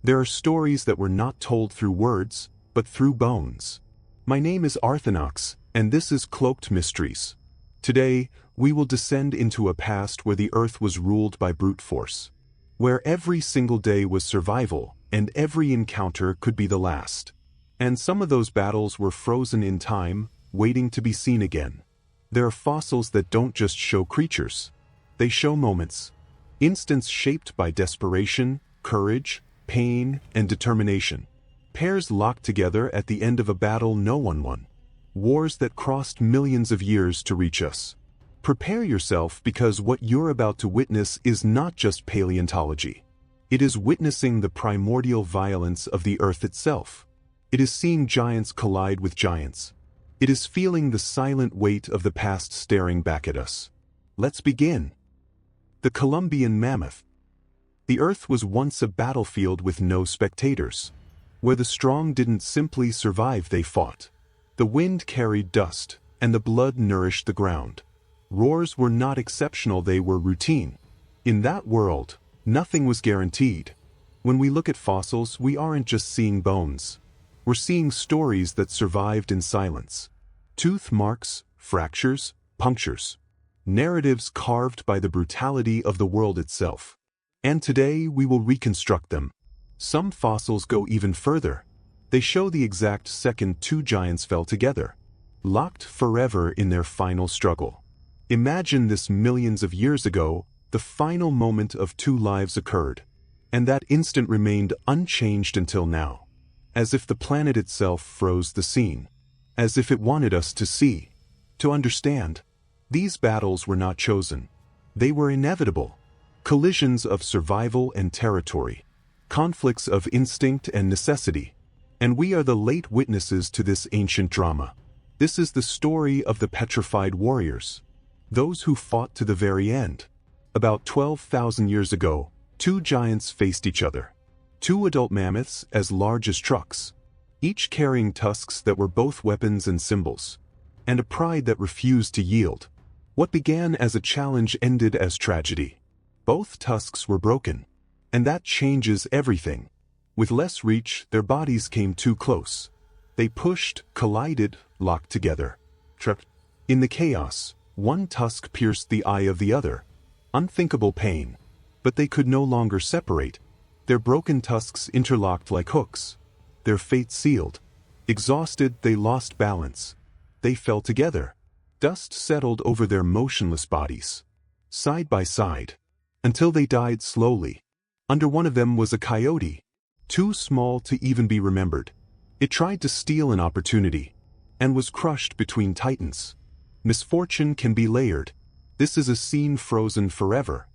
There are stories that were not told through words, but through bones. My name is Arthinox, and this is Cloaked Mysteries. Today, we will descend into a past where the Earth was ruled by brute force, where every single day was survival, and every encounter could be the last. And some of those battles were frozen in time, waiting to be seen again. There are fossils that don't just show creatures. They show moments. Instants shaped by desperation, courage, pain, and determination. Pairs locked together at the end of a battle no one won. Wars that crossed millions of years to reach us. Prepare yourself, because what you're about to witness is not just paleontology. It is witnessing the primordial violence of the Earth itself. It is seeing giants collide with giants. It is feeling the silent weight of the past staring back at us. Let's begin. The Columbian mammoth. The Earth was once a battlefield with no spectators, where the strong didn't simply survive, they fought. The wind carried dust, and the blood nourished the ground. Roars were not exceptional, they were routine. In that world, nothing was guaranteed. When we look at fossils, we aren't just seeing bones. We're seeing stories that survived in silence. Tooth marks, fractures, punctures. Narratives carved by the brutality of the world itself. And today we will reconstruct them. Some fossils go even further. They show the exact second two giants fell together, locked forever in their final struggle. Imagine this: millions of years ago, the final moment of two lives occurred, and that instant remained unchanged until now. As if the planet itself froze the scene. As if it wanted us to see, to understand. These battles were not chosen. They were inevitable. Collisions of survival and territory. Conflicts of instinct and necessity. And we are the late witnesses to this ancient drama. This is the story of the petrified warriors. Those who fought to the very end. About 12,000 years ago, two giants faced each other. Two adult mammoths as large as trucks, each carrying tusks that were both weapons and symbols, and a pride that refused to yield. What began as a challenge ended as tragedy. Both tusks were broken, and that changes everything. With less reach, their bodies came too close. They pushed, collided, locked together. Trapped in the chaos, one tusk pierced the eye of the other. Unthinkable pain. But they could no longer separate. Their broken tusks interlocked like hooks. Their fate sealed. Exhausted, they lost balance. They fell together. Dust settled over their motionless bodies, side by side, until they died slowly. Under one of them was a coyote, too small to even be remembered. It tried to steal an opportunity, and was crushed between titans. Misfortune can be layered. This is a scene frozen forever.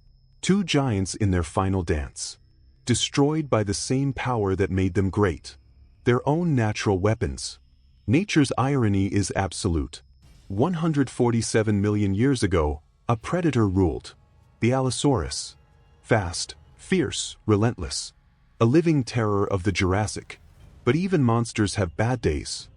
Two giants in their final dance. Destroyed by the same power that made them great. Their own natural weapons. Nature's irony is absolute. 147 million years ago, a predator ruled. The Allosaurus. Fast, fierce, relentless. A living terror of the Jurassic. But even monsters have bad days.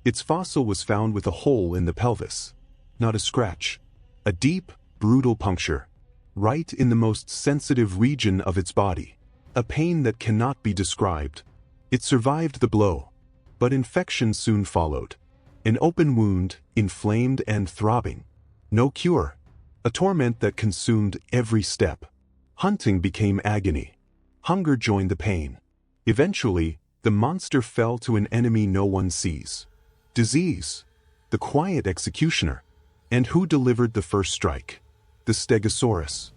Its fossil was found with a hole in the pelvis. Not a scratch. A deep, brutal puncture. Right in the most sensitive region of its body. A pain that cannot be described. It survived the blow. But infection soon followed. An open wound, inflamed and throbbing. No cure. A torment that consumed every step. Hunting became agony. Hunger joined the pain. Eventually, the monster fell to an enemy no one sees. Disease. The quiet executioner. And who delivered the first strike? The Stegosaurus.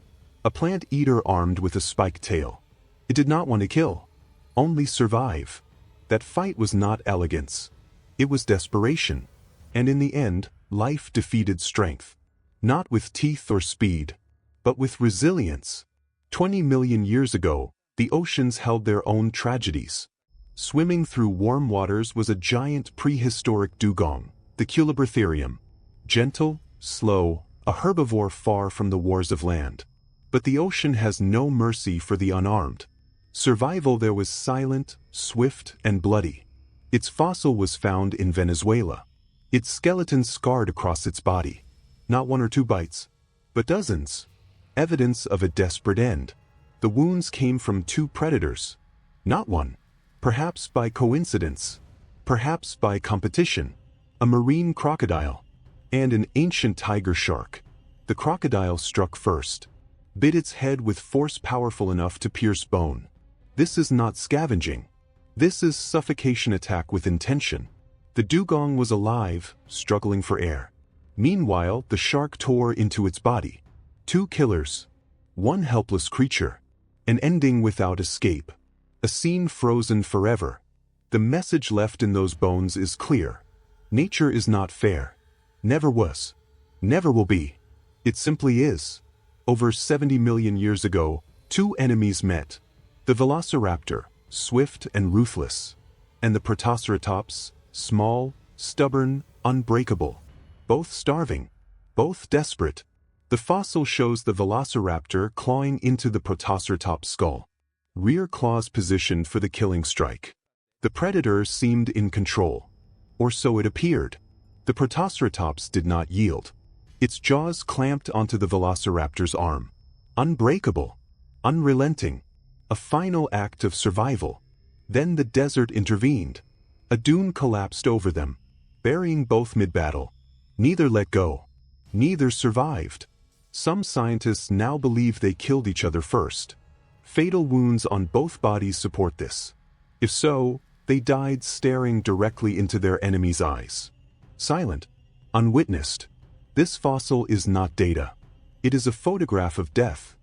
A plant eater armed with a spiked tail. It did not want to kill, only survive. That fight was not elegance. It was desperation. And in the end, life defeated strength. Not with teeth or speed, but with resilience. 20 million years ago, the oceans held their own tragedies. Swimming through warm waters was a giant prehistoric dugong, the Culebritherium. Gentle, slow, a herbivore far from the wars of land. But the ocean has no mercy for the unarmed. Survival there was silent, swift, and bloody. Its fossil was found in Venezuela. Its skeleton scarred across its body. Not one or two bites, but dozens. Evidence of a desperate end. The wounds came from two predators. Not one. Perhaps by coincidence. Perhaps by competition. A marine crocodile. And an ancient tiger shark. The crocodile struck first. Bit its head with force powerful enough to pierce bone. This is not scavenging. This is suffocation attack with intention. The dugong was alive, struggling for air. Meanwhile, the shark tore into its body. Two killers. One helpless creature. An ending without escape. A scene frozen forever. The message left in those bones is clear. Nature is not fair. Never was. Never will be. It simply is. Over 70 million years ago, two enemies met. The velociraptor, swift and ruthless. And the protoceratops, small, stubborn, unbreakable. Both starving. Both desperate. The fossil shows the velociraptor clawing into the protoceratops' skull. Rear claws positioned for the killing strike. The predator seemed in control. Or so it appeared. The protoceratops did not yield. Its jaws clamped onto the velociraptor's arm. Unbreakable. Unrelenting. A final act of survival. Then the desert intervened. A dune collapsed over them, burying both mid-battle. Neither let go. Neither survived. Some scientists now believe they killed each other first. Fatal wounds on both bodies support this. If so, they died staring directly into their enemy's eyes. Silent. Unwitnessed. This fossil is not data. It is a photograph of death.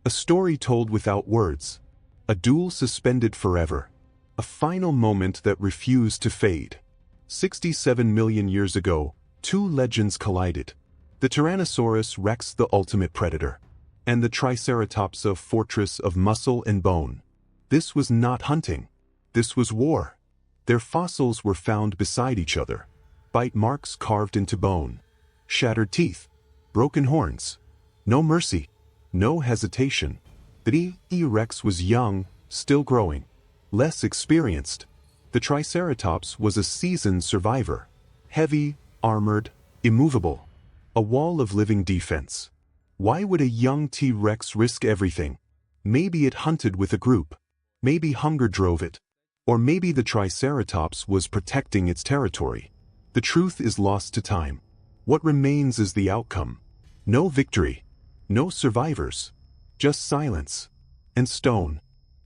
A story told without words. A duel suspended forever. A final moment that refused to fade. 67 million years ago, two legends collided. The Tyrannosaurus Rex, the ultimate predator, and the Triceratops, a fortress of muscle and bone. This was not hunting. This was war. Their fossils were found beside each other. Bite marks carved into bone. Shattered teeth. Broken horns. No mercy. No hesitation. The T-Rex was young, still growing. Less experienced. The Triceratops was a seasoned survivor. Heavy, armored, immovable. A wall of living defense. Why would a young T-Rex risk everything? Maybe it hunted with a group. Maybe hunger drove it. Or maybe the Triceratops was protecting its territory. The truth is lost to time. What remains is the outcome. No victory. No survivors. Just silence. And stone.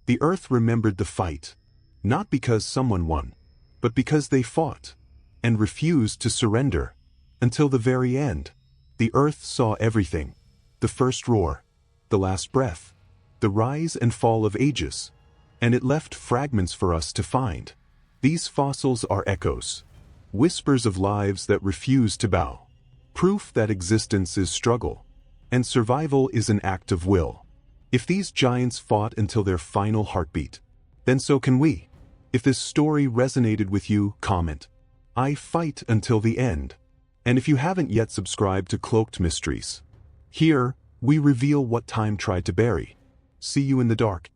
The earth remembered the fight. Not because someone won, but because they fought. And refused to surrender. Until the very end. The earth saw everything. The first roar. The last breath. The rise and fall of ages. And it left fragments for us to find. These fossils are echoes. Whispers of lives that refuse to bow. Proof that existence is struggle. And survival is an act of will. If these giants fought until their final heartbeat, then so can we. If this story resonated with you, comment. I fight until the end. And if you haven't yet subscribed to Cloaked Mysteries, here, we reveal what time tried to bury. See you in the dark.